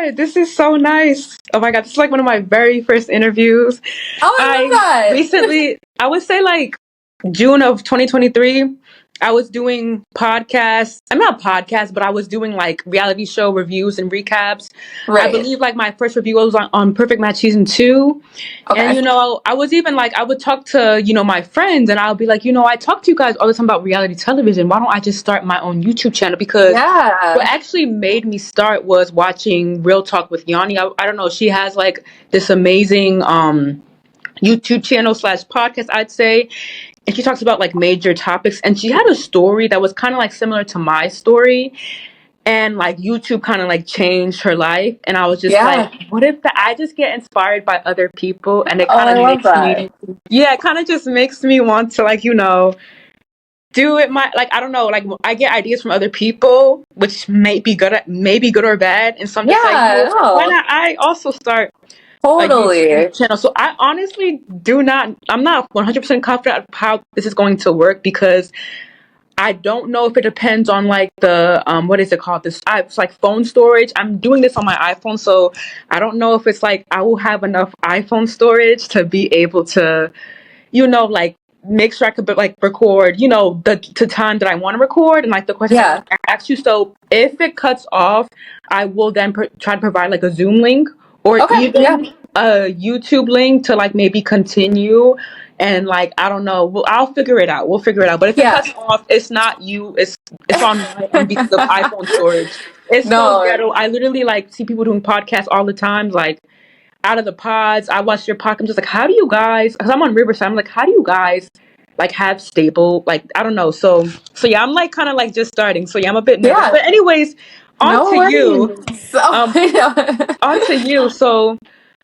God, this is so nice. Oh my God, this is like one of my very first interviews. Oh, I I love that. recently, I would say like June of 2023, I was doing podcasts. I'm not podcasts, but I was doing like reality show reviews and recaps. I Right. believe like my first review was on Perfect Match season 2. And Okay. I was even like, I would talk to, my friends and I'll be like, I talk to you guys all the time about reality television. Why don't I just start my own YouTube channel? Because what Yeah. actually made me start was watching Real Talk with Yanni. I don't know. She has like this amazing YouTube channel slash podcast, I'd say. And she talks about like major topics. And she had a story that was kind of like similar to my story. And like YouTube kind of like changed her life. And I was just like, Yeah. what if I just get inspired by other people? And it Oh, kind I of love makes that. me, yeah, it kind of just makes me want to like, do it like I don't know, like I get ideas from other people which may be good or bad, and so I'm just like, Yeah. why No. not I also start a YouTube Totally. channel. So I honestly I'm not 100% confident of how this is going to work, because I don't know if it depends on like the what is it called, it's like phone storage. I'm doing this on my iPhone, so I don't know if it's like I will have enough iPhone storage to be able to like make sure I could like record, the time that I want to record and like the questions I Yeah. want to ask you. So if it cuts off, I will then try to provide like a Zoom link or Okay. Yeah. even a YouTube link to like maybe continue. And like I don't know, I'll figure it out. We'll figure it out. But if it Yeah. cuts off, it's not you. It's on my end because of iPhone storage. It's so No. ghetto. I literally like see people doing podcasts all the time, like out of the pods. I watched your podcast. I'm just like, how do you guys? Because I'm on Riverside. I'm like, how do you guys like have stable? Like, I don't know. So yeah, I'm like kind of like just starting. So yeah, I'm a bit nervous. Yeah. But anyways, on No to you. worries. So, Um, on to you. So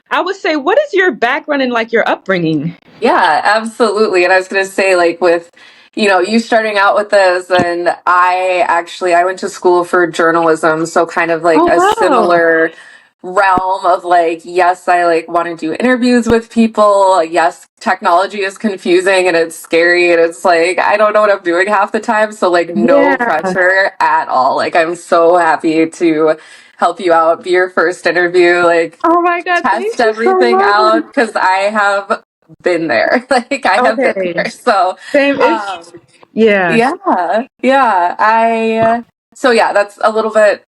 I would say, what is your background and like your upbringing? yeah, absolutely. And I was going to say, like, with, you starting out with this, and I went to school for journalism. So kind of like Oh a wow. similar realm of like, yes, I like want to do interviews with people. Yes, technology is confusing and it's scary. And it's like, I don't know what I'm doing half the time. So like no Yeah. pressure at all. Like, I'm so happy to help you out, be your first interview. Like, Oh my God. test Thank you so everything much. out because I have been there. Like I have been Okay. there. So, Same. It's um, yeah. yeah, yeah. So yeah, that's a little bit.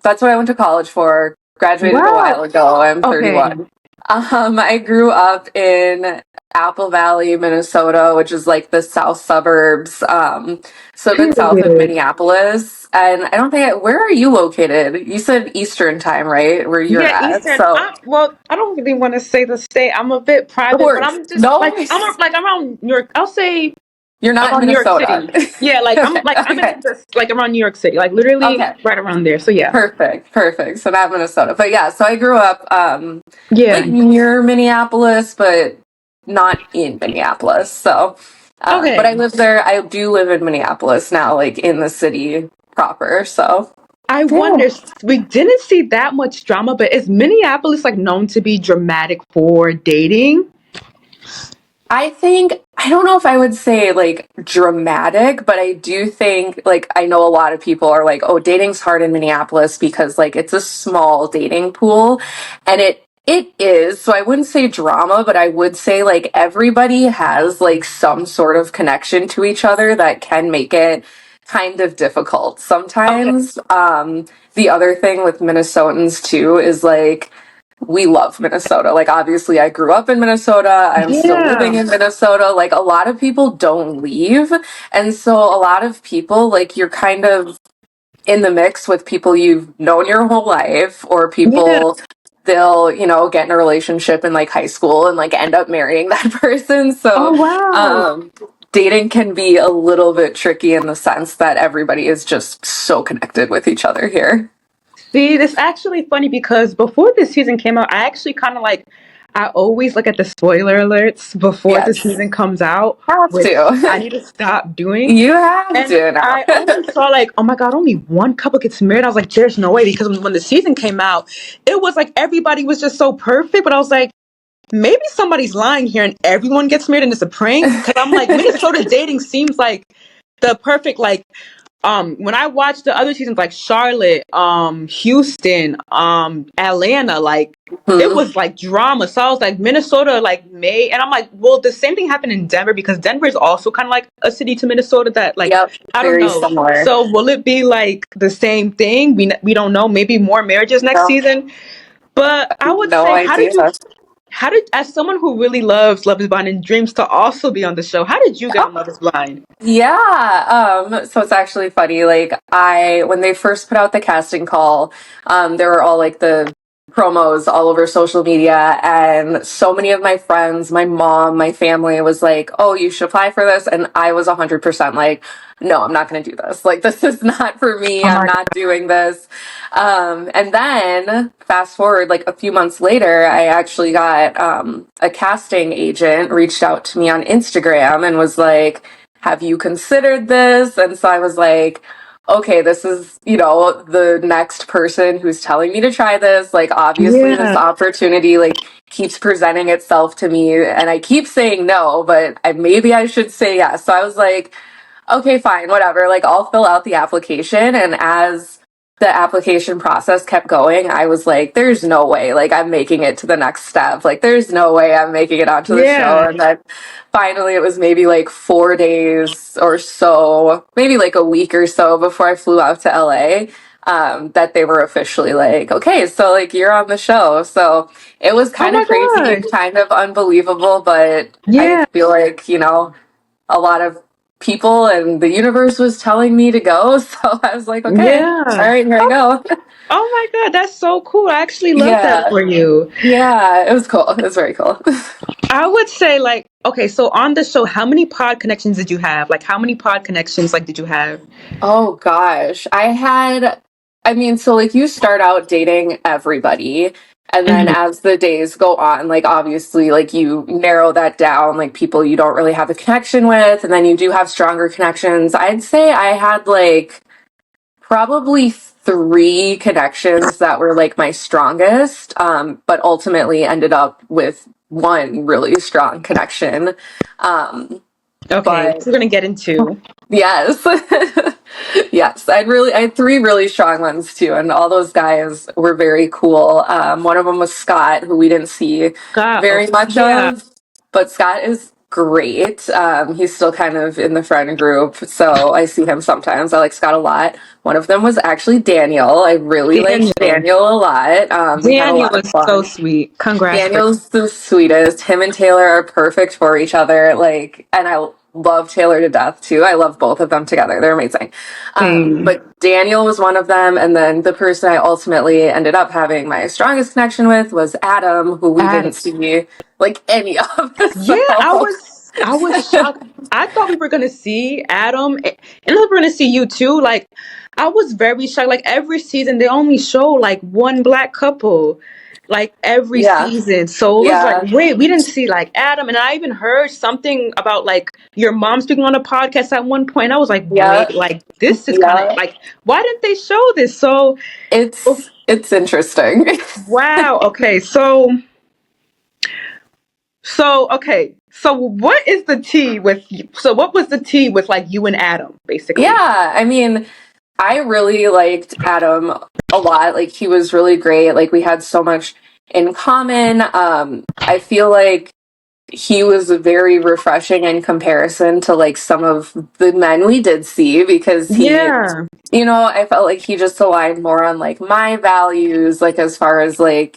That's what I went to college for. Graduated a Wow. while ago. I'm Okay. 31. I grew up in Apple Valley, Minnesota, which is like the south suburbs, so a bit south of Period. Minneapolis. And I don't think where are you located? You said Eastern time, right? Where you're Yeah, at. Eastern. So Well, I don't really want to say the state. I'm a bit no private, but worries. I'm just No like worries. like around New York. I'll say You're not in around New York Minnesota. City. Yeah, Okay. I'm in Okay. like around New York City, like literally Okay. right around there. So yeah, Perfect. Perfect. So not Minnesota. But yeah, so I grew up yeah. like near Minneapolis, but not in Minneapolis. So but I Okay. live there. I do live in Minneapolis now, like in the city proper. So I yeah. wonder. We didn't see that much drama, but is Minneapolis like known to be dramatic for dating? I think I don't know if I would say like dramatic, but I do think like I know a lot of people are like, "Oh, dating's hard in Minneapolis because like it's a small dating pool." And it is. So I wouldn't say drama, but I would say like everybody has like some sort of connection to each other that can make it kind of difficult Okay. sometimes. The other thing with Minnesotans too is like we love Minnesota. Like, obviously, I grew up in Minnesota. I'm still living Yeah. in Minnesota. Like, a lot of people don't leave. And so, a lot of people, like, you're kind of in the mix with people you've known your whole life, or Yeah. people they'll, get in a relationship in like high school and like end up marrying that person. Oh So, wow. dating can be a little bit tricky in the sense that everybody is just so connected with each other here. See, it's actually funny because before this season came out, I actually kind of like, I always look at the spoiler alerts before the Yes. season comes out, Have which I to. need to stop doing. You have And to now. I only saw like, oh my God, only one couple gets married. I was like, there's no way, because when the season came out, it was like everybody was just so perfect. But I was like, maybe somebody's lying here and everyone gets married and it's a prank. Because I'm like, Minnesota dating seems like the perfect like when I watched the other seasons like Charlotte, Houston, Atlanta, like it Hmm. was like drama. So I was like Minnesota like May, and I'm like, well, the same thing happened in Denver because Denver is also kind of like a city to Minnesota that like Yep, I don't very know. similar. So will it be like the same thing? We don't know. Maybe more marriages next No, season. But I would no say, idea. how did, as someone who really loves Love is Blind and dreams to also be on the show, how did you get on Love is Blind? Yeah, so it's actually funny. Like when they first put out the casting call, there were all like the promos all over social media, and so many of my friends, my mom, my family was like, "Oh, you should apply for this," and I was 100% like, "No, I'm not going to do this. Like, this is not for me. Oh I'm my not doing this." And then fast forward like a few months later, I actually got a casting agent reached out to me on Instagram and was like, have you considered this? And so I was like, okay, this is, the next person who's telling me to try this. Like, obviously, this God. opportunity, like, keeps presenting itself to me. And I keep saying no, but maybe I should say yes. So I was like, okay, fine, whatever. Like, I'll fill out the application. And as the application process kept going, I was like, there's no way, like, I'm making it to the next step. Like, there's no way I'm making it onto the show. Yeah. And then finally, it was maybe like 4 days or so, maybe like a week or so before I flew out to LA. That they were officially like, okay, so like you're on the show. So it was Oh kind of my crazy, gosh. kind of unbelievable, but I Yeah. feel like, a lot of people and the universe was telling me to go. So I was like, okay, all Yeah. right, here I Oh, go. oh my God, that's so cool. I actually love that Yeah. for you. Yeah. It was cool. It was very cool. I would say like, okay, so on the show, how many pod connections did you have? Like how many pod connections like did you have? Oh gosh. I mean, so like you start out dating everybody. And then Mhm. as the days go on, like obviously, like you narrow that down, like people you don't really have a connection with, and then you do have stronger connections. I'd say I had like probably three connections that were like my strongest, but ultimately ended up with one really strong connection. Um, Okay, but which we're gonna get into. yes, yes, I had three really strong ones too, and all those guys were very cool. One of them was Scott, who we didn't see God, very much yeah, of, but Scott is great. He's still kind of in the friend group, so I see him sometimes. I like Scott a lot. One of them was actually Daniel. I really liked Daniel. Daniel a lot. We had a Daniel lot of is so fun. sweet. Congrats for Daniel's the sweetest. Him and Taylor are perfect for each other. Like, and I love Taylor to death too. I love both of them together. They're amazing. same. But Daniel was one of them. And then the person I ultimately ended up having my strongest connection with was Adam, who we didn't Adam. see like any of. Yeah, So, I was shocked. I thought we were gonna see Adam, and I thought we were gonna see you too. Like, I was very shocked. Like every season, they only show like one black couple, like every yeah. season. So it was like, Yeah. wait, we didn't see like Adam, and I even heard something about like your mom speaking on a podcast at one point. I was like, Yeah. wait, like this is kind of Yeah. like, why didn't they show this? So, It's interesting. wow, okay, okay. So what is the tea with so what was the tea with like you and Adam basically? Yeah. I mean, I really liked Adam a lot. Like he was really great. Like we had so much in common. I feel like he was very refreshing in comparison to like some of the men we did see because Yeah. I felt like he just aligned more on like my values, like as far as like,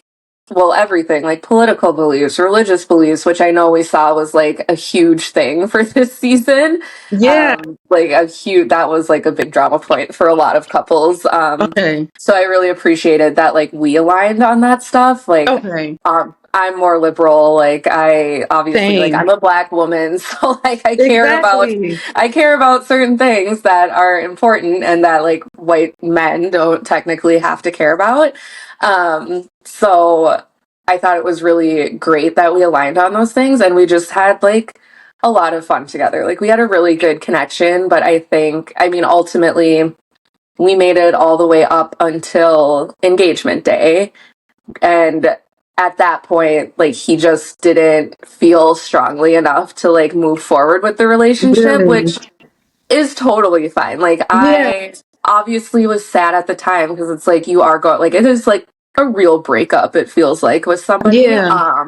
well, everything, like political beliefs, religious beliefs, which I know we saw was like a huge thing for this season. Yeah. Like that was like a big drama point for a lot of couples. Okay. So I really appreciated that like we aligned on that stuff. Like, Okay. I'm more liberal. Like I obviously like Same. I'm a black woman, so like Exactly. I care about certain things that are important and that like white men don't technically have to care about. So I thought it was really great that we aligned on those things and we just had like a lot of fun together. Like we had a really good connection, but I mean, ultimately we made it all the way up until engagement day. And at that point, like he just didn't feel strongly enough to like move forward with the relationship, Really. which is totally fine. Like Yeah, I obviously was sad at the time because it's like you are going like it is like a real breakup it feels like with somebody. yeah,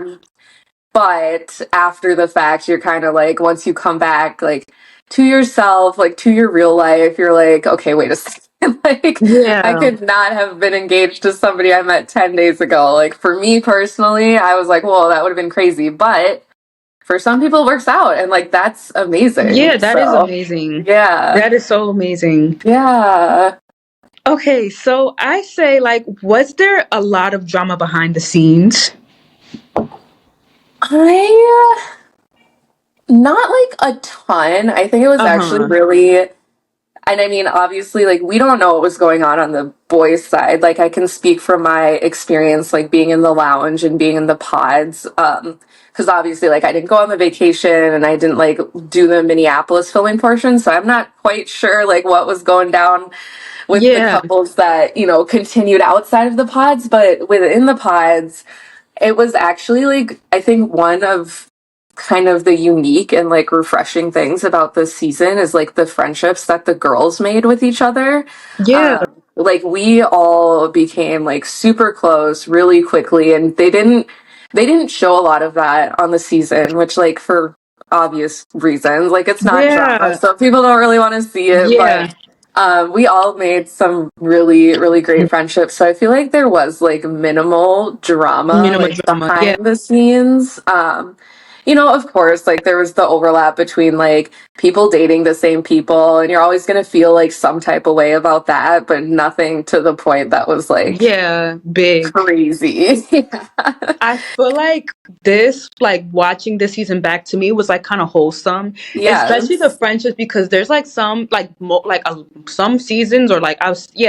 But after the fact you're kind of like once you come back like to yourself, like to your real life, you're like, okay, wait a second. Like I yeah, could not have been engaged to somebody I met 10 days ago. Like for me personally, I was like, whoa, that would have been crazy. But for some people it works out and like that's amazing. yeah. That is So amazing. yeah. That is so amazing. Yeah. Okay, so I say, like, was there a lot of drama behind the scenes? I not like a ton. I think it was Uh actually huh. really and I mean obviously like we don't know what was going on the boys side. Like I can speak from my experience like being in the lounge and being in the pods because obviously like I didn't go on the vacation and I didn't like do the Minneapolis filming portion, so I'm not quite sure like what was going down with the Yeah, couples that, you know, continued outside of the pods, but within the pods it was actually like I think one of kind of the unique and like refreshing things about this season is like the friendships that the girls made with each other. yeah, Like we all became like super close really quickly and they didn't show a lot of that on the season, which like for obvious reasons, like it's not drama, yeah, so people don't really want to see it, yeah. but we all made some really, really great friendships. So I feel like there was like minimal drama Minimal like drama. Yeah, behind the scenes. You know, of course, like there was the overlap between like people dating the same people, and you're always going to feel like some type of way about that, but nothing to the point that was like yeah, big. crazy. Yeah. I feel like this, like watching this season back to me was like kind of wholesome, especially the Yes. friendships because there's like some like some seasons or like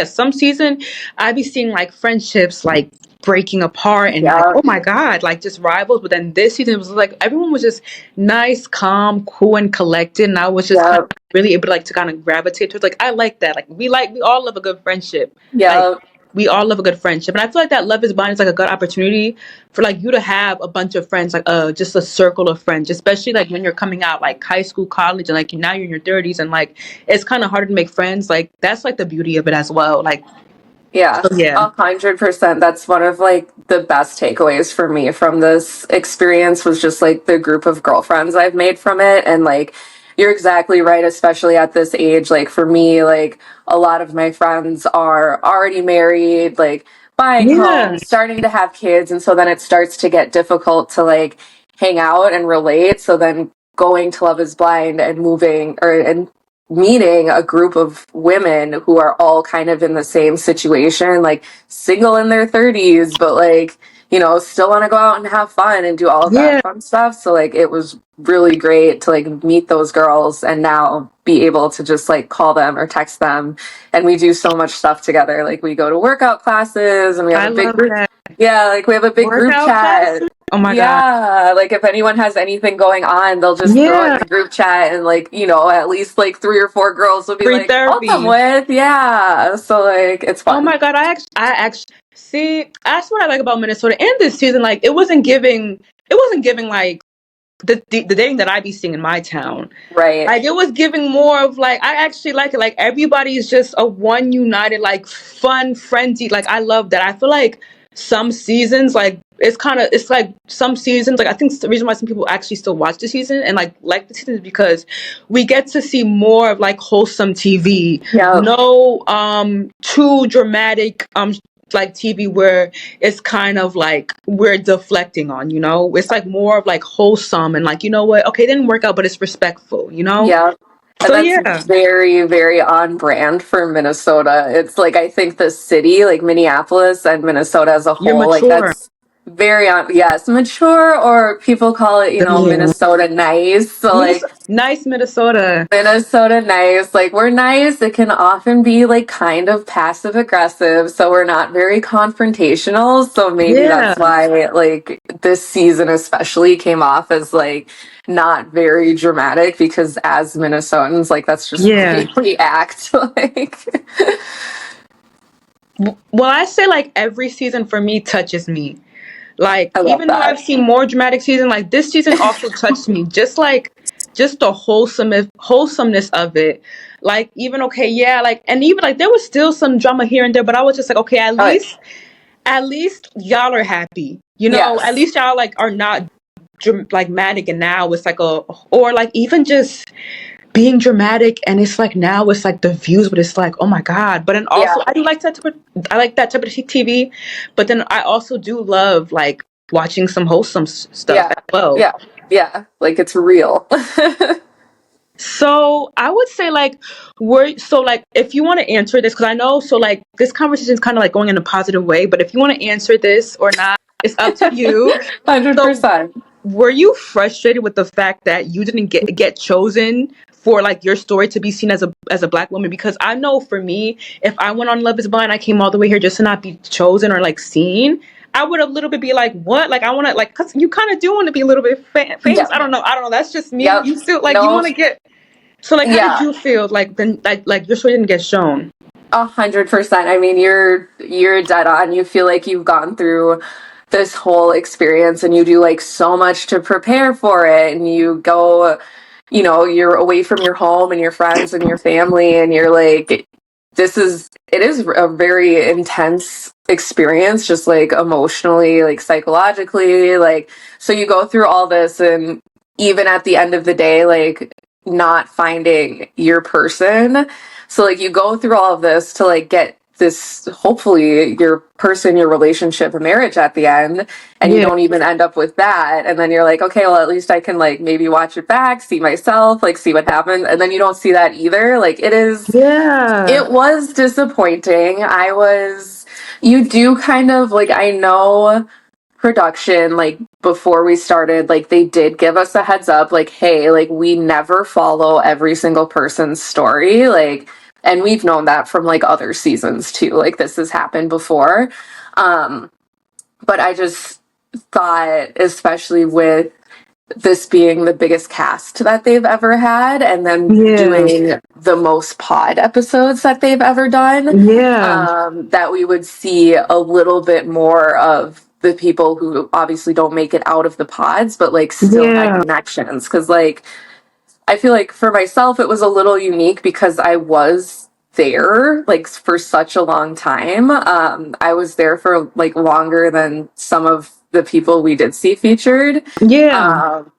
some season I be seeing like friendships like breaking apart and like, Yeah. oh my god, like just rivals. But then this season it was like everyone was just nice, calm, cool, and collected, and I was just kind Yeah. of really able to like to kind of gravitate towards like I like that. Like we all love a good friendship. Like Yeah. we all love a good friendship, and I feel like that Love Is Blind is like a good opportunity for like you to have a bunch of friends, like just a circle of friends, especially like when you're coming out like high school, college, and like now you're in your 30s, and like it's kind of hard to make friends. Like that's like the beauty of it as well. Like Yeah, so, yeah, 100%. That's one of like the best takeaways for me from this experience was just like the group of girlfriends I've made from it. And like, you're exactly right, especially at this age. Like, for me, like, a lot of my friends are already married, like, buying yeah, homes, starting to have kids. And so then it starts to get difficult to like hang out and relate. So then going to Love is Blind and moving and meeting a group of women who are all kind of in the same situation, like single in their 30s, but like, you know, still want to go out and have fun and do all of that yeah, fun stuff. So like it was really great to like meet those girls and now be able to just like call them or text them. And we do so much stuff together. Like we go to workout classes and we have I a big love group. that Yeah, like we have a big group workout chat. classes. Oh my god, Yeah, like if anyone has anything going on, they'll just throw it in yeah, the group chat and like, you know, at least like three or four girls will be free like, I'll come therapy. with. Yeah. So like it's Oh fun. my god, I actually see. That's what I like about Minnesota. And this season, like it wasn't giving like the dating that I be seeing in my town. Right. Like it was giving more of like I actually like it. Like everybody's just a one united, like fun, frenzy. Like I love that. I feel like some seasons, like it's like some seasons, like I think the reason why some people actually still watch the season and like the season is because we get to see more of like wholesome TV. Yeah. No too dramatic like TV where it's kind of like we're deflecting on, it's like more of like wholesome and like, you know what, okay, it didn't work out, but it's respectful. Yeah. And So that's yeah, very, very on brand for Minnesota. It's like I think the city, like Minneapolis and Minnesota as a you're whole, like mature. that's very on, yes, mature, or people call it, you know, Yeah. Minnesota nice. So like Nice Minnesota. Minnesota nice. Like we're nice. It can often be like kind of passive aggressive, so we're not very confrontational. So maybe Yeah. that's why like this season especially came off as like not very dramatic because as Minnesotans, like that's just the Yeah. way we act. Like Well, I say like every season for me touches me. Like I love even though I've that. seen more dramatic season, like this season also touched me. just the wholesomeness of it. Like even okay, yeah, like and even like there was still some drama here and there, but I was just like, okay, Oh, at least y'all are happy. You know, at yes. least y'all like are not like dramatic, and now it's like a or like even just being dramatic, and it's like now it's like the views, but it's like oh my god. But then also Yeah. I do like that type of I like that type of TV, but then I also do love like watching some wholesome stuff Yeah. as well. Yeah. Yeah. Like it's real. So I would say like we're so like if you want to answer this because I know so like this conversation is kind of like going in a positive way, but if you want to answer this or not, it's up to you. So 100%. were you frustrated with the fact that you didn't get chosen for like your story to be seen as a black woman? Because I know for me, if I went on Love Is Blind, I came all the way here just to not be chosen or like seen. I would a little bit be like, what? Like I want to like, cause you kind of do want to be a little bit famous. Yep. I don't know. That's just me. Yep. You still like you No. want to get. So like, how did Yeah. you feel like then like your story didn't get shown? 100%. I mean, you're dead on. You feel like you've gone through this whole experience and you do like so much to prepare for it, and you go, you're away from your home and your friends and your family, and you're like, it is a very intense experience, just like emotionally, like psychologically, like, so you go through all this, and even at the end of the day, like, not finding your person. So like you go through all of this to like get this, hopefully your person, your relationship, a marriage at the end, and you Yeah, don't even end up with that, and then you're like, okay, well, at least I can like maybe watch it back, see myself, like see what happened, and then you don't see that either. Like yeah, it was disappointing. You do kind of like, I know production, like before we started, like they did give us a heads up, like, hey, like we never follow every single person's story. Like, and we've known that from like other seasons too. Like this has happened before. Um, but I just thought, especially with this being the biggest cast that they've ever had, and then yeah, doing the most pod episodes that they've ever done, yeah, that we would see a little bit more of the people who obviously don't make it out of the pods, but like still had yeah, connections. Because like I feel like for myself, it was a little unique because I was there like for such a long time. I was there for like longer than some of the people we did see featured. yeah, Um,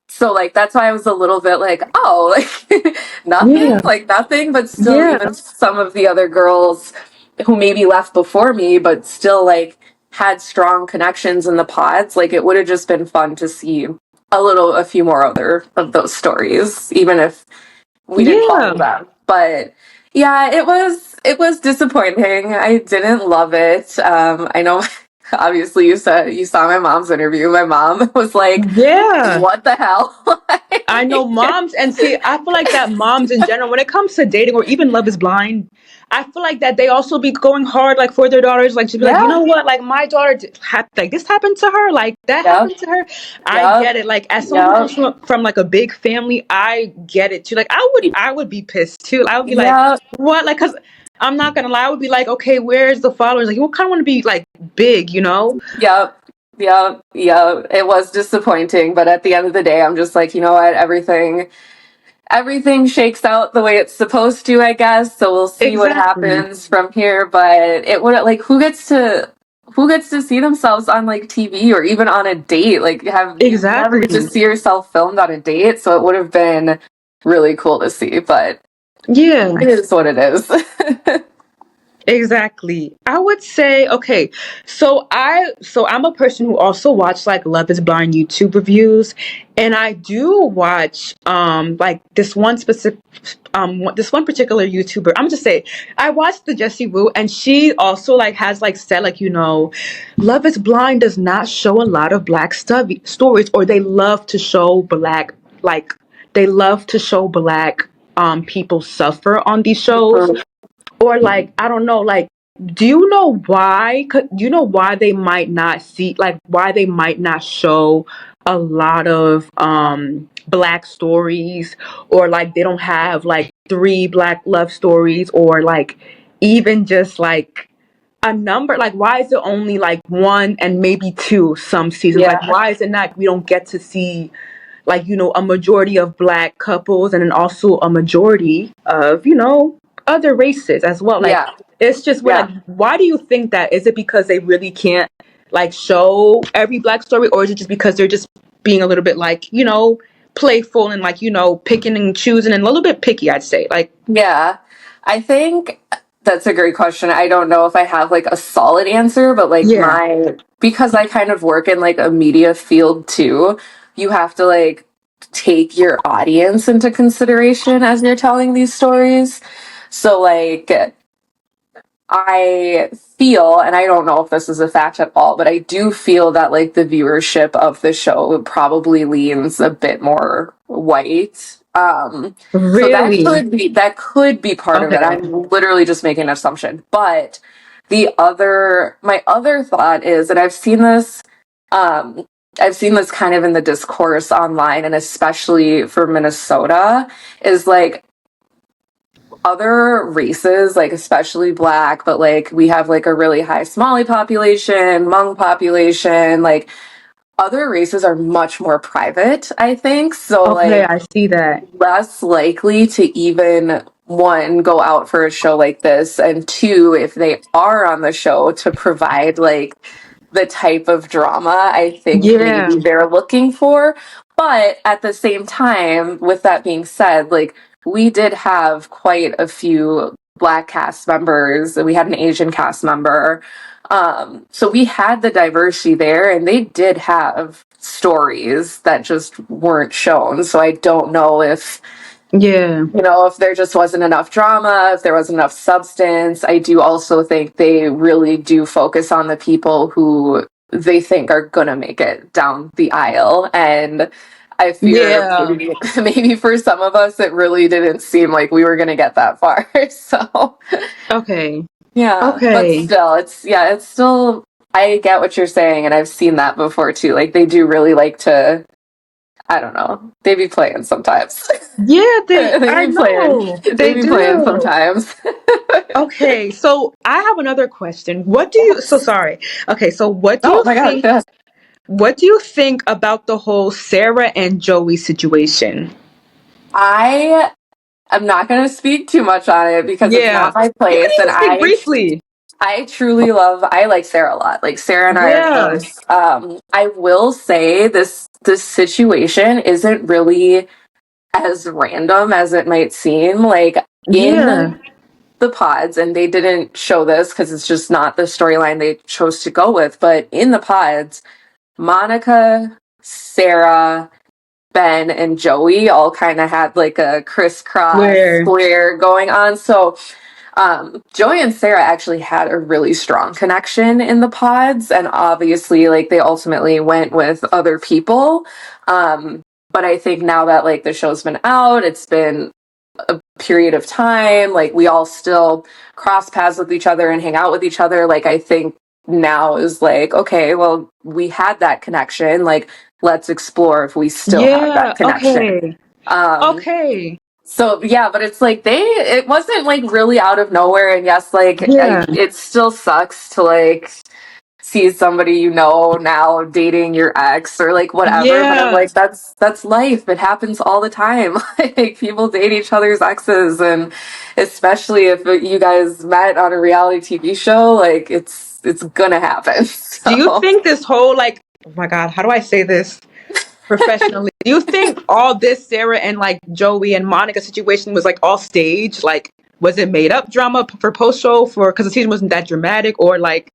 so like that's why I was a little bit like, oh, like yeah, nothing, but still yeah, even some of the other girls who maybe left before me, but still like had strong connections in the pods, like it would have just been fun to see a few more other of those stories, even if we didn't yeah, follow them. But yeah, it was disappointing. I didn't love it. I know obviously you saw my mom's interview. My mom was like, yeah. what the hell? I know moms, and see, I feel like that moms in general, when it comes to dating or even Love Is Blind, I feel like that they also be going hard, like for their daughters, like to be like, you Yeah. know what, like my daughter, like this happened to her, like that Yep. happened to her. I Yep. get it. Like as someone who Yep. comes from like a big family, I get it too. Like I would be pissed too. I would be like, Yep. what? Like, cause I'm not gonna lie, I would be like, okay, where's the followers? Like, you kind of want to be like big, you know? Yep. Yep. Yep. It was disappointing, but at the end of the day, I'm just like, you know what? Everything shakes out the way it's supposed to, I guess. So we'll see what Exactly. happens from here. But it would like who gets to see themselves on like TV or even on a date? Like have you never get to Exactly. see yourself filmed on a date? So it would have been really cool to see, but Yeah. it is what it is. Exactly. I would say okay. So I'm a person who also watch like Love Is Blind YouTube reviews, and I do watch like this one particular YouTuber. I'm just say I watched the Jessie Woo, and she also like has like said like Love Is Blind does not show a lot of black stories, or they love to show like they love to show black people suffer on these shows, or like I don't know, like do you know why? Do you know why they might not see, like why they might not show a lot of black stories, or like they don't have like three black love stories, or like even just like a number, like why is it only like one and maybe two some seasons, like Yeah. why is it not we don't get to see like, a majority of black couples, and then also a majority of, other races as well. Like, Yeah. it's just we're Yeah. like, why do you think that? Is it because they really can't like show every black story, or is it just because they're just being a little bit like, playful and like, picking and choosing and a little bit picky, I'd say. Like, Yeah. I think that's a great question. I don't know if I have like a solid answer, but like yeah, because I kind of work in like a media field too, you have to like take your audience into consideration as you're telling these stories. So like I feel, and I don't know if this is a fact at all, but I do feel that like the viewership of the show probably leans a bit more white. So really. that could be part of it. Okay. I'm literally just making an assumption. But my other thought is, and um, I've seen this kind of in the discourse online, and especially for Minnesota, is like other races, like especially black, but like we have like a really high Somali population, Hmong population, like other races are much more private, I think. So Okay, like I see that. less likely to even one go out for a show like this, and two, if they are on the show, to provide like the type of drama I think Yeah. maybe they're looking for. But at the same time, with that being said, like we did have quite a few black cast members. We had an Asian cast member. So we had the diversity there, and they did have stories that just weren't shown. So I don't know if, Yeah. if there just wasn't enough drama, if there wasn't enough substance. I do also think they really do focus on the people who they think are gonna make it down the aisle. And I fear Yeah. maybe for some of us, it really didn't seem like we were gonna get that far. So Okay. yeah, but Okay. still, it's still, I get what you're saying, and I've seen that before too. Like they do really like to, I don't know, they be playing sometimes. Yeah, they I be playing, know. they They be playing do. sometimes. Okay, so I have another question. So Yes. sorry. Okay, so Oh my gosh, yeah. what do you think about the whole Sarah and Joey situation? I am not going to speak too much on it because it's Yeah. not my You can place, and even speak briefly. I like Sarah a lot. Like Sarah and I are Yeah. close. I will say this situation isn't really as random as it might seem. Like Yeah. in the pods, and they didn't show this because it's just not the storyline they chose to go with, but in the pods, Monica, Sarah, Ben, and Joey all kind of had like a crisscross Where? square going on. So Joey and Sarah actually had a really strong connection in the pods, and obviously, like they ultimately went with other people. Um, but I think now that like the show's been out, it's been a period of time, like we all still cross paths with each other and hang out with each other. Like I think now is like, okay, well, we had that connection. Like let's explore if we still have that Yeah. connection. Okay. Um, Okay. so yeah, but it's like it wasn't like really out of nowhere. And yes, like Yeah. it still sucks to like see somebody now dating your ex or like whatever, but I'm Yeah. like that's life. It happens all the time. Like people date each other's exes, and especially if you guys met on a reality TV show, like it's gonna happen. Do you So think this whole like, oh my God, how do I say this professionally? Do you think all this Sarah and like Joey and Monica situation was like all staged? Like, was it made up drama for post show for because the season wasn't that dramatic, or like,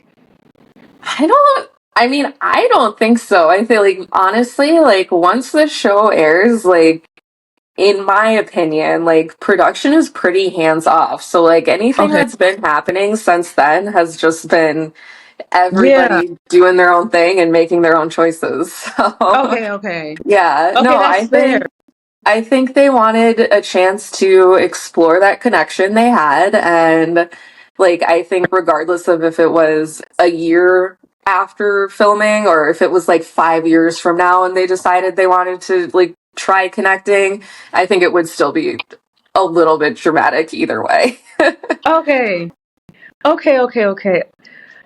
I don't think so. I feel like honestly, like once the show airs, like in my opinion, like production is pretty hands off. So like anything okay, that's been happening since then has just been yeah, everybody doing their own thing and making their own choices. So okay, okay, yeah, okay, no, that's fair. I think they wanted a chance to explore that connection they had, and like I think regardless of if it was a year after filming or if it was like 5 years from now and they decided they wanted to like try connecting, I think it would still be a little bit dramatic either way. Okay, okay, okay, okay.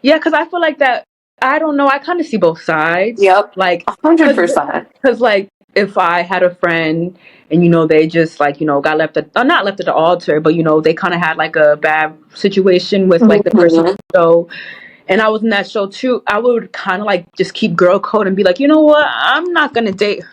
Yeah, because I feel like that. I don't know. I kind of see both sides. Yep, Like, cause, 100%. cause like if I had a friend and they just like got left at not left at the altar, but they kind of had like a bad situation with like the person on Mhm. the show, and I was in that show too, I would kind of like just keep girl code and be like, you know what, I'm not gonna date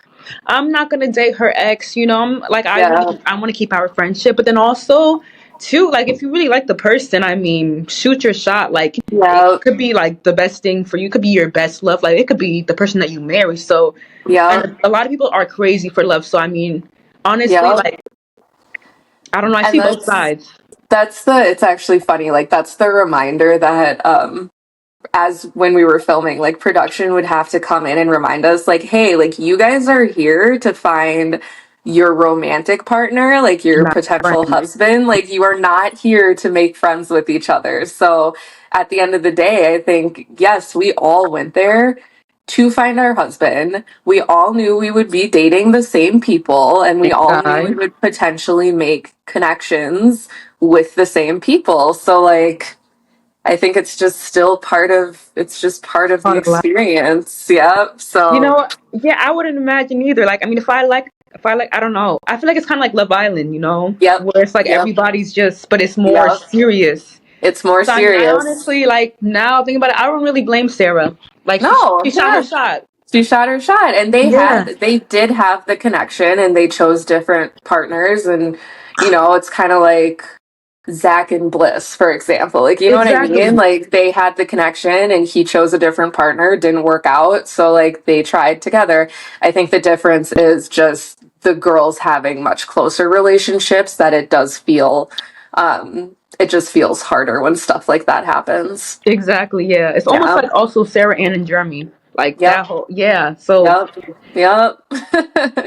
her ex. I'm like, Yeah. I want to keep our friendship, but then also too, like, if you really like the person, I mean, shoot your shot. Like, it Yeah. could be like the best thing for you. It could be your best love. Like, it could be the person that you marry. So, Yeah. and a lot of people are crazy for love. So, I mean, honestly, Yeah. like, I don't know. I And see both sides. that's it's actually funny. Like that's the reminder that as when we were filming, like production would have to come in and remind us, like, hey, like you guys are here to find your romantic partner, like your Not potential friends. husband. Like you are not here to make friends with each other. So at the end of the day, I think, yes, we all went there to find our husband. We all knew we would be dating the same people, and we Same all knew we guy. would potentially make connections with the same people. So, like, I think it's just part of the Part of life. experience. Yep. So, Yeah, I wouldn't imagine either. Like, I mean, if I like, I don't know. I feel like it's kind of like Love Island, yep. where it's like Yep. everybody's just, but it's more Yep. serious. It's more So I mean, I serious. honestly like now thinking about it, I don't really blame Sarah. Like she No, shot her yeah. shot. She shot her shot, and Yeah, they did have the connection, and they chose different partners, and it's kind of like Zach and Bliss, for example. Like, you know what I mean? exactly, Like, they had the connection, and he chose a different partner, didn't work out, so like they tried together. I think the difference is just the girls having much closer relationships. That it just feels harder when stuff like that happens. exactly. Yeah, it's almost Yeah. like also Sarah Ann and Jeremy, like that Yep. whole yeah. So Yep. Yep.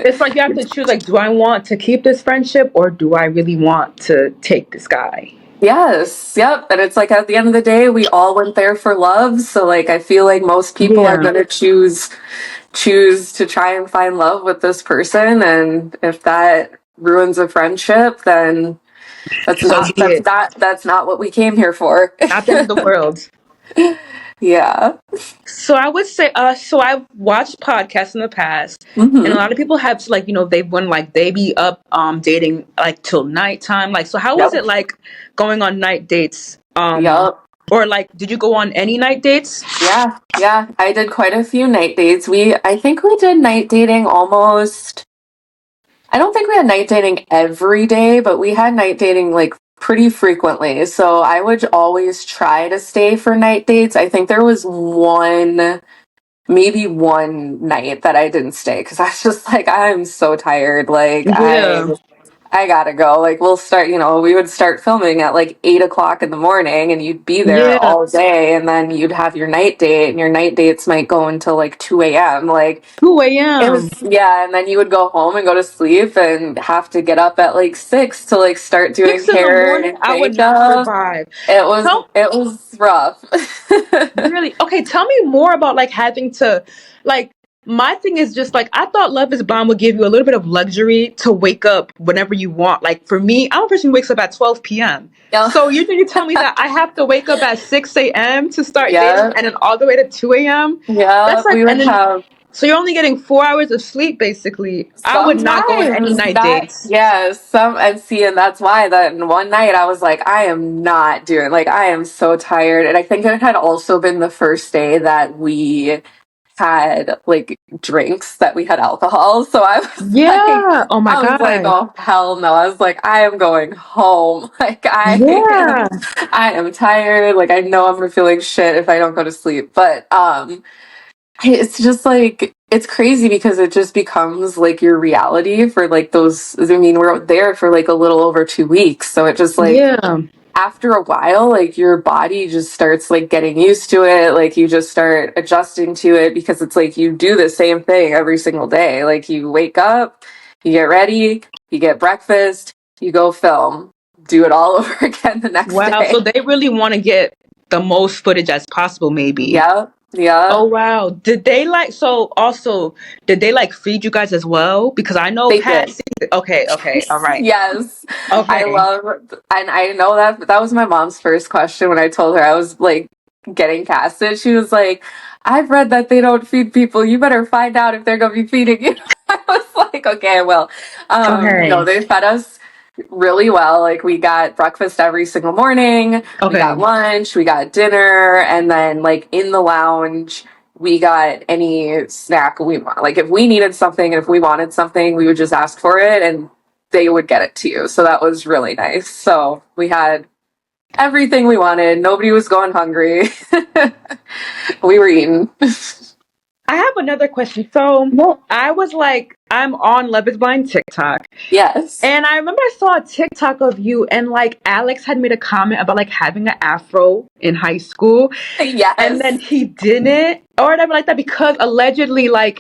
it's like you have to choose. Like, do I want to keep this friendship or do I really want to take this guy? Yes, yep. And it's like at the end of the day, we all went there for love. So like I feel like most people are Yeah. gonna choose to try and find love with this person. And if that ruins a friendship, then So be it. that's not what we came here for. Not the end of the world. Yeah. So I would say, so I've watched podcasts in the past, and a Mm-hmm. lot of people have like, they've won like they be up, dating like till nighttime. Like, so how was Yep. it like going on night dates? Yep. Or like, did you go on any night dates? Yeah. Yeah. I did quite a few night dates. I think we did night dating almost I don't think we had night dating every day, but we had night dating like pretty frequently. So I would always try to stay for night dates. I think there was maybe one night that I didn't stay because I was just like, I'm so tired. Like Yeah. I gotta go. Like we would start filming at like 8 o'clock in the morning and you'd be there Yeah. all day and then you'd have your night date and your night dates might go until like 2 a.m. Like 2 it a.m. was, yeah, and then you would go home and go to sleep and have to get up at like 6 to like start doing 6 in the hair morning, and I would not makeup. survive. It was Tell it was rough. Really? Okay, tell me more about like having to like my thing is just like I thought Love is Blind would give you a little bit of luxury to wake up whenever you want. Like for me, I'm a person who wakes up at 12 p.m. Yeah. So you tell me that I have to wake up at 6 a.m. to start dating Yeah. and then all the way to 2 a.m. Yeah, That's like we would and then have so you're only getting 4 hours of sleep basically. I would not go on any sometimes night that, dates. yeah, and see, and that's why that one night I was like, I am not doing, like, I am so tired. And I think it had also been the first day that we had like drinks, that we had alcohol. So Yeah. Oh my I was like, God. oh hell no. I was like, I am going home. Like Yeah. I am tired. Like I know I'm feeling shit if I don't go to sleep. But it's just like it's crazy because it just becomes like your reality for like those. I mean, we're there for like a little over 2 weeks. So it just like Yeah. after a while, like your body just starts like getting used to it. Like you just start adjusting to it because it's like you do the same thing every single day. Like you wake up, you get ready, you get breakfast, you go film, do it all over again the next Wow. So day. they really want to get the most footage as possible, maybe. Yeah, yeah, Oh wow. Did they like so also did they like feed you guys as well? Because I know they did. past season okay, okay, all right. Yes, I Okay. love, and I know that was my mom's first question when I told her I was like getting casted. She was like, "I've read that they don't feed people. You better find out if they're gonna be feeding you." I was like, okay, I will. No, Okay. they fed us really well. Like we got breakfast every single morning, we got Okay. lunch, we got dinner, and then like in the lounge, we got any snack we want. Like if we needed something and if we wanted something, we would just ask for it and they would get it to you. So that was really nice. So we had everything we wanted. Nobody was going hungry. We were eating. I have another question. So Yeah. I was like, I'm on Love is Blind TikTok. Yes. And I remember I saw a TikTok of you and like Alex had made a comment about like having an afro in high school and then Yes. he didn't or whatever like that because allegedly like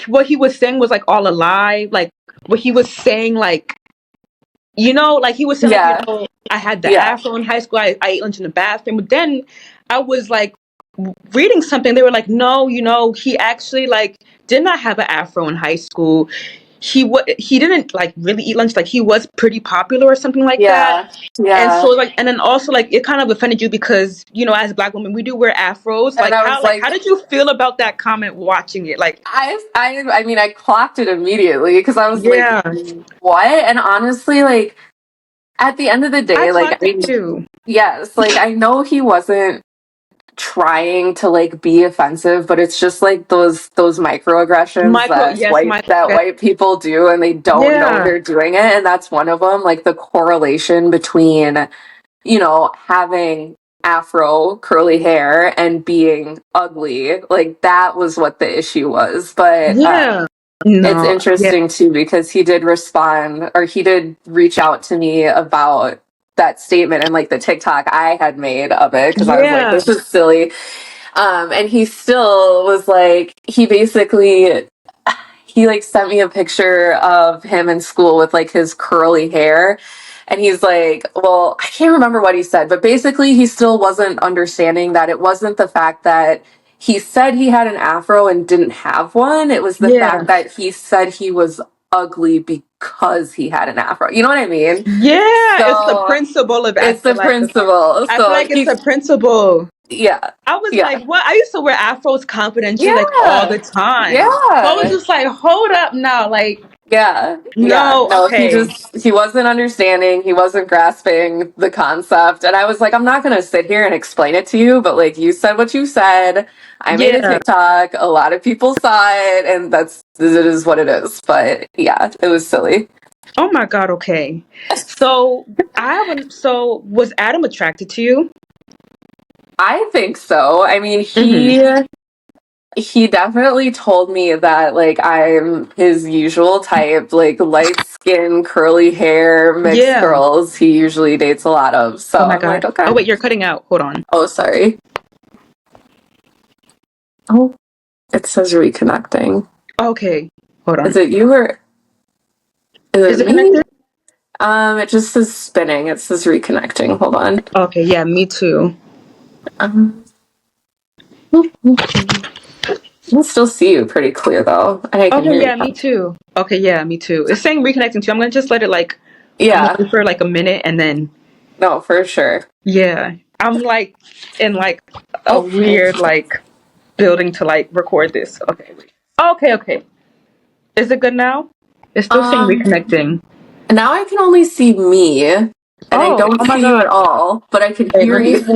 what he was saying was like all a lie. Like what he was saying like like he was saying like, Yeah. I had the Yeah. afro in high school, I ate lunch in the bathroom. But then I was like reading something, they were like, no, he actually like did not have an afro in high school. He didn't like really eat lunch, like he was pretty popular or something like that. Yeah. And so Yeah. like and then also like it kind of offended you because as Black women we do wear afros. And Like I how was like how like, did you feel about that comment watching it? Like I mean, I clocked it immediately because I was like, yeah, what? And honestly, like, at the end of the I day, like, I clocked it mean, too. yes, like, I know he wasn't trying to like be offensive, but it's just like those microaggressions Michael, yes, Michael. that white people do and they don't know Yeah, they're doing it, and that's one of them. Like the correlation between having afro curly hair and being ugly, like that was what the issue was. But yeah. it's No, yeah, interesting too because he did respond or he did reach out to me about that statement and like the TikTok I had made of it because I was like, yeah, this is silly. And he still was like, he like sent me a picture of him in school with like his curly hair. And he's like, well, I can't remember what he said, but basically he still wasn't understanding that it wasn't the fact that he said he had an afro and didn't have one. It was the yeah, fact that he said he was ugly because he had an afro. You know what I mean? yeah. It's the So principle of. it's the principle. I feel So like it's he, the principle. yeah, I was like, yeah, what? I used to wear afros confidentially, like all yeah, the time. So I was yeah. just like, hold up now, like, Yeah, yeah. no, No, okay, he wasn't understanding, he wasn't grasping the concept. And I was like, I'm not gonna sit here and explain it to you, but like you said what you said. I made a yeah. TikTok, a lot of people saw it, and it is what it is. But yeah, it was silly. Oh my God, okay. So So was Adam attracted to you? I think so. I mean, Mm-hmm. he definitely told me that like I'm his usual type, like light skin, curly hair, mixed Yeah. girls. He usually dates a lot of. So Oh my I'm like, God. Oh okay. wait, you're cutting out. Hold on. Oh, sorry. Oh, it says reconnecting. Okay, hold Is on. it you or is Is it it me? connected? It just says spinning. It says reconnecting. Hold on. Okay, yeah, me too. Um, I can still see you pretty clear though, and I can Okay, hear you. yeah, me too. Okay, yeah, me too. It's saying reconnecting too. I'm gonna just let it like I'm gonna Yeah, wait for like a minute and then no, for sure. yeah. I'm like in like a Oh, weird like building to like record this. Okay, wait. Okay, okay. Is it good now? It's still saying um, reconnecting. now I can only see me, and I Oh, don't oh my see you God. at all, but I can Wait, hear let me you. see.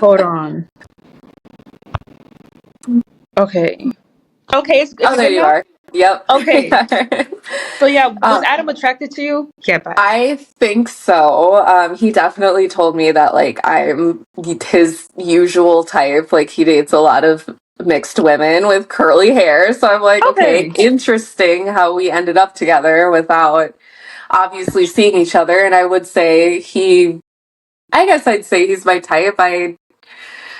Hold on. Okay. Okay, is Oh, it there good you now? are. Yep. Okay. So yeah, was uh, Adam attracted to you? Yeah, bye. I think so. He definitely told me that like I'm his usual type. Like he dates a lot of mixed women with curly hair. So I'm like, okay, Okay. interesting how we ended up together without obviously seeing each other. And I would say I guess I'd say he's my type. I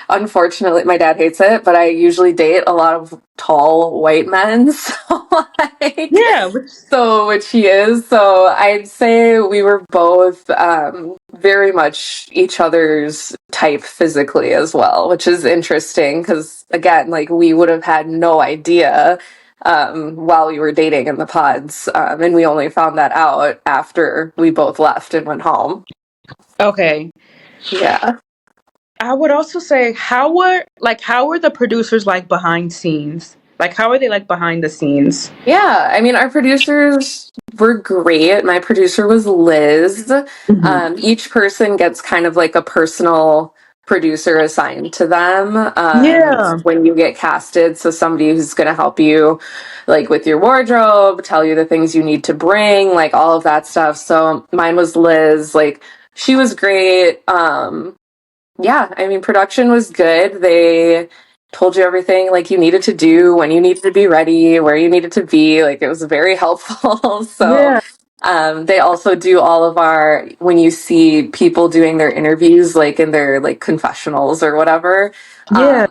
Unfortunately, my dad hates it, but I usually date a lot of tall white men. So, like, Yeah, which which he is. So, I'd say we were both very much each other's type physically as well, which is interesting because, again, like, we would have had no idea while we were dating in the pods. And we only found that out after we both left and went home. okay. Yeah. I would also say how were the producers like behind scenes? Like, how are they like behind the scenes? Yeah, I mean, our producers were great. My producer was Liz. Hmm. Each person gets kind of like a personal producer assigned to them Yeah, when you get casted. So somebody who's going to help you, like with your wardrobe, tell you the things you need to bring, like all of that stuff. So mine was Liz. Like she was great. Yeah, I mean, production was good. They told you everything like you needed to do, when you needed to be ready, where you needed to be. Like it was very helpful. So yeah, they also do all of our, when you see people doing their interviews, like in their like confessionals or whatever, yeah.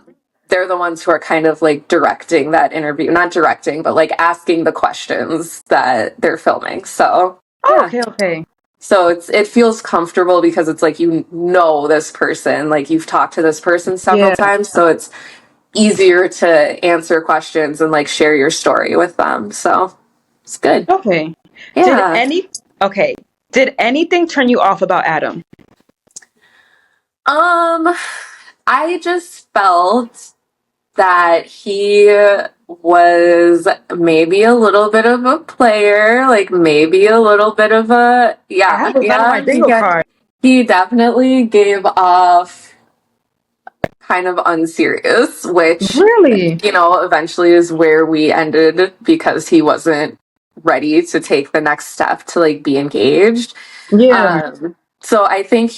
they're the ones who are kind of like directing that interview, not directing, but like asking the questions that they're filming. So Oh, yeah. okay, okay. So it feels comfortable because it's like you know this person, like you've talked to this person several Yeah, times, so it's easier to answer questions and like share your story with them. So it's good. okay. Did Yeah. any okay? Did anything turn you off about Adam? Um I just felt that he was maybe a little bit of a player, like maybe a little bit of a I have that on my yeah, bingo card. he definitely gave off kind of unserious, which, Really? you know, eventually is where we ended because he wasn't ready to take the next step to like be engaged. Yeah, So I think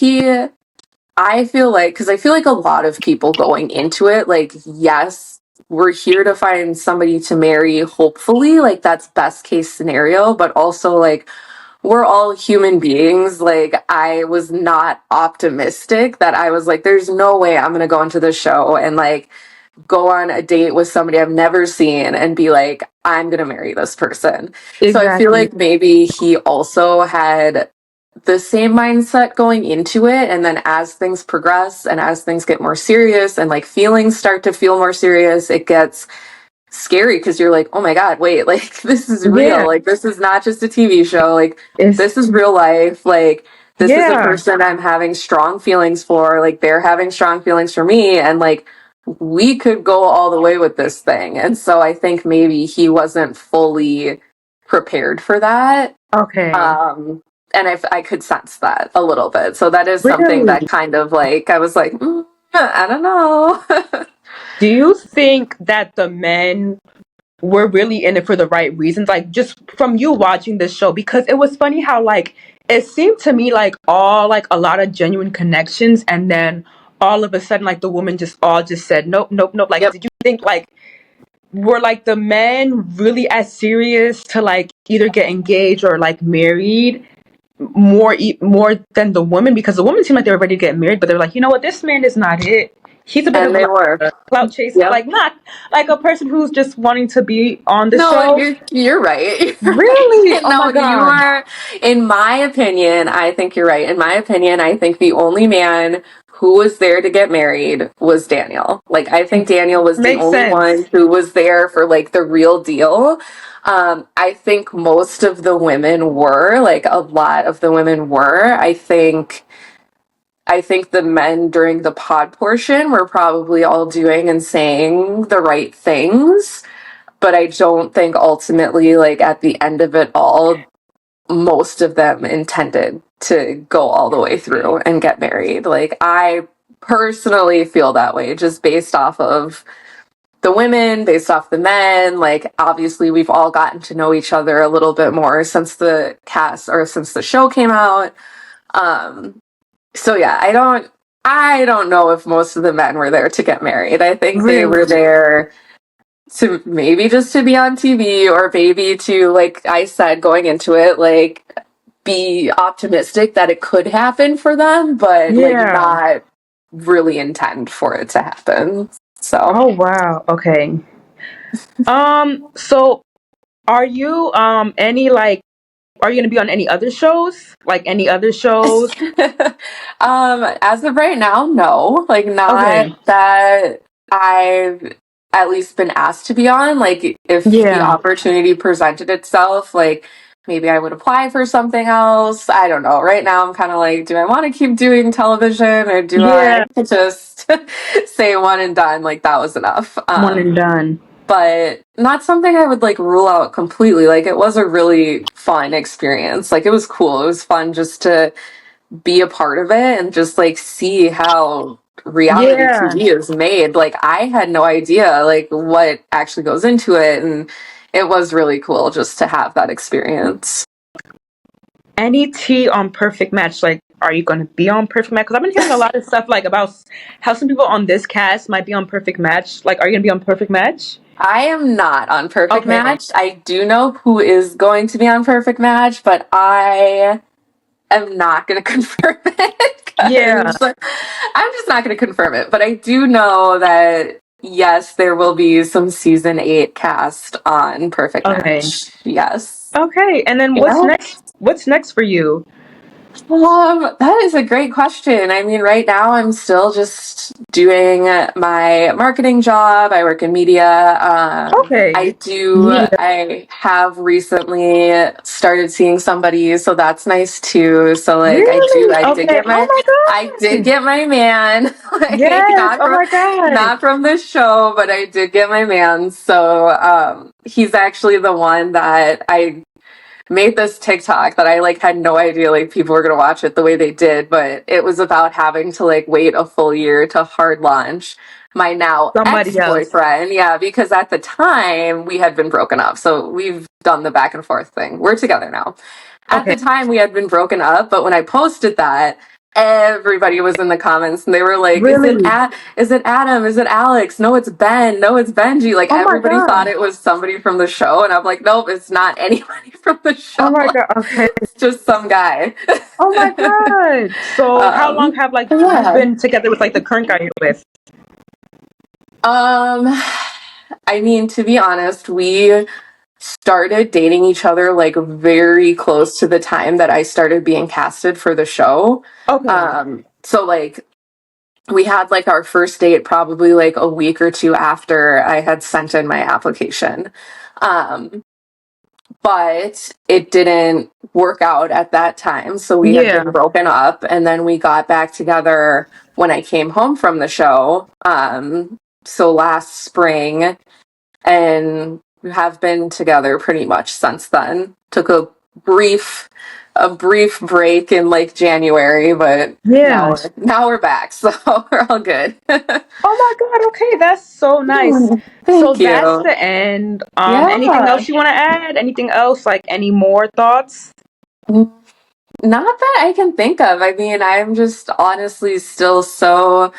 I feel like, because I feel like a lot of people going into it, like, yes, we're here to find somebody to marry, hopefully, like, that's best case scenario, but also, like, we're all human beings. Like, I was not optimistic that I was like, there's no way I'm going to go into the show and, like, go on a date with somebody I've never seen and be like, I'm going to marry this person. So I feel exactly. like maybe he also had the same mindset going into it. And then as things progress and as things get more serious and like feelings start to feel more serious, it gets scary because you're like, oh my God, wait, like this is Yeah, real. Like this is not just a TV show. Like it's this is real life. Like this is a yeah. person I'm having strong feelings for. Like they're having strong feelings for me. And like we could go all the way with this thing. And so I think maybe he wasn't fully prepared for that. Okay. Um, and I could sense that a little bit. So that is something Really? that kind of like, I was like, I don't know. Do you think that the men were really in it for the right reasons? Like, just from you watching this show, because it was funny how, like, it seemed to me like like, a lot of genuine connections, and then all of a sudden, like, the woman just all just said, nope, nope, nope. Like, Yep. did you think, like, were, like, the men really as serious to, like, either get engaged or, like, married more than the woman? Because the women seemed like they were ready to get married, but they're like, you know what, this man is not it. He's a bit And of they like were. a clout chaser, Yep. like not like a person who's just wanting to be on the No, show. you're right. You're Really? right. Oh No, my you god. are. In my opinion, I think you're right. In my opinion, I think the only man who was there to get married was Daniel. Like, I think Daniel was the Makes only sense. one who was there for like the real deal. I think most of the women were, like, a lot of the women were. I think the men during the pod portion were probably all doing and saying the right things, but I don't think ultimately, like at the end of it all, most of them intended to go all the way through and get married. Like, I personally feel that way just based off of the women, based off the men. Like, obviously, we've all gotten to know each other a little bit more since the cast or since the show came out. Um, so yeah, I don't know if most of the men were there to get married. I think they were Really? there to maybe just to be on TV, or maybe to, like I said going into it, like be optimistic that it could happen for them, but like Yeah. not really intend for it to happen. So Oh wow. Okay. So are you any like are you gonna be on any other shows? Like any other shows? as of right now, no. Like, not Okay. that I've at least been asked to be on. Like, if the Yeah. opportunity presented itself, like maybe I would apply for something else. I don't know. Right now I'm kind of like, do I want to keep doing television, or do Yeah. I just say one and done, like that was enough? One and done. but not something I would like rule out completely. Like it was a really fun experience. Like it was cool. It was fun just to be a part of it and just like see how reality Yeah. TV is made. Like I had no idea like what actually goes into it, and it was really cool just to have that experience. Any tea on Perfect Match? Like, are you going to be on Perfect Match? Because I've been hearing a lot of stuff like about how some people on this cast might be on Perfect Match. Like, are you going to be on Perfect Match? I am not on Perfect Okay. Match. I do know who is going to be on Perfect Match, but I am not going to confirm it Yeah. because I'm just not going to confirm it. But I do know that yes, there will be some season 8 cast on Perfect Okay. Match. Yes. Okay. And then what's Yeah. next? What's next for you? That is a great question. I mean, right now I'm still just doing my marketing job. I work in media. Okay. Media. I have recently started seeing somebody, so that's nice too. So like Really? I did Okay. get Oh I my did God. get my man. Like Yes. Oh my God. not from this show, but I did get my man. So he's actually the one that I made this TikTok that I like had no idea like people were gonna watch it the way they did, but it was about having to like wait a full year to hard launch my now Somebody else. ex-boyfriend. Yeah, because at the time we had been broken up. So we've done the back and forth thing. We're together now. At Okay. the time we had been broken up, but when I posted that, everybody was in the comments and they were like, Really? is it Adam? Is it Alex? No, it's Ben. No, it's Benji. Like Oh my everybody thought God. it was somebody from the show. And I'm like, nope, it's not anybody from the Oh show. my God. Okay. It's just some guy. Oh my God. So how long have like you Yeah. been together with like the current guy you're with? Um, I mean, to be honest, we started dating each other like very close to the time that I started being casted for the show. Okay. So like we had like our first date probably like a week or two after I had sent in my application. Um, but it didn't work out at that time. So we had been Yeah. broken up, and then we got back together when I came home from the show. So last spring, and we have been together pretty much since then. Took a brief break in like January, but Yeah. now we're back, so we're all good. Oh my God. Okay. That's so nice. So Thank that's you. the end. Anything Yeah. else you want to add? Anything else? Like any more thoughts? Not that I can think of. I mean, I'm just honestly still so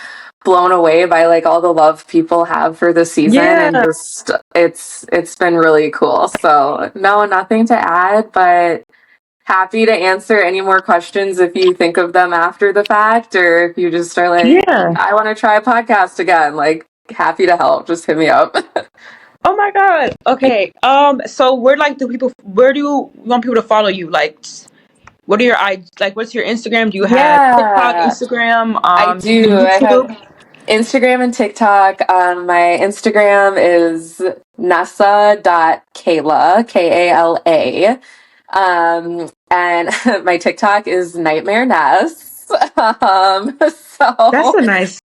blown away by like all the love people have for the season, and Yeah. just it's been really cool. So, no, nothing to add, but happy to answer any more questions if you think of them after the fact, or if you just are like, Yeah. I want to try a podcast again, like happy to help. Just hit me up. Oh my God. Okay. So where do you want people to follow you? Like what are your like what's your Instagram? Do you have TikTok, Yeah, Instagram, I do. I have YouTube? Instagram and TikTok. My Instagram is Nessa.Kayla, Kala. And my TikTok is Nightmare Ness. That's So, a nice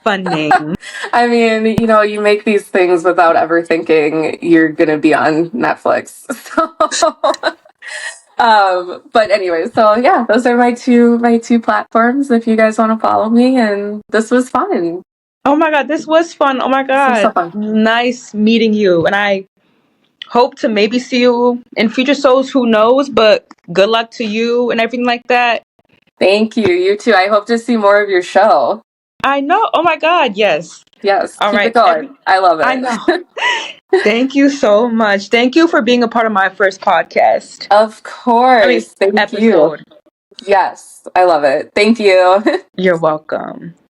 fun name. I mean, you make these things without ever thinking you're going to be on Netflix. So, but anyway, so yeah, those are my two platforms if you guys want to follow me, and this was fun. Oh my God, this was fun. Oh my This was so God. fun. Nice meeting you. And I hope to maybe see you in future shows, who knows, but good luck to you and everything like that. Thank you. You too. I hope to see more of your show. I know. Oh my God, yes. Yes, All keep it right. going. I love I know. it. Thank you so much. Thank you for being a part of my first podcast. Of I mean, course. Thank you. episode. Yes, I love it. Thank you. You're welcome.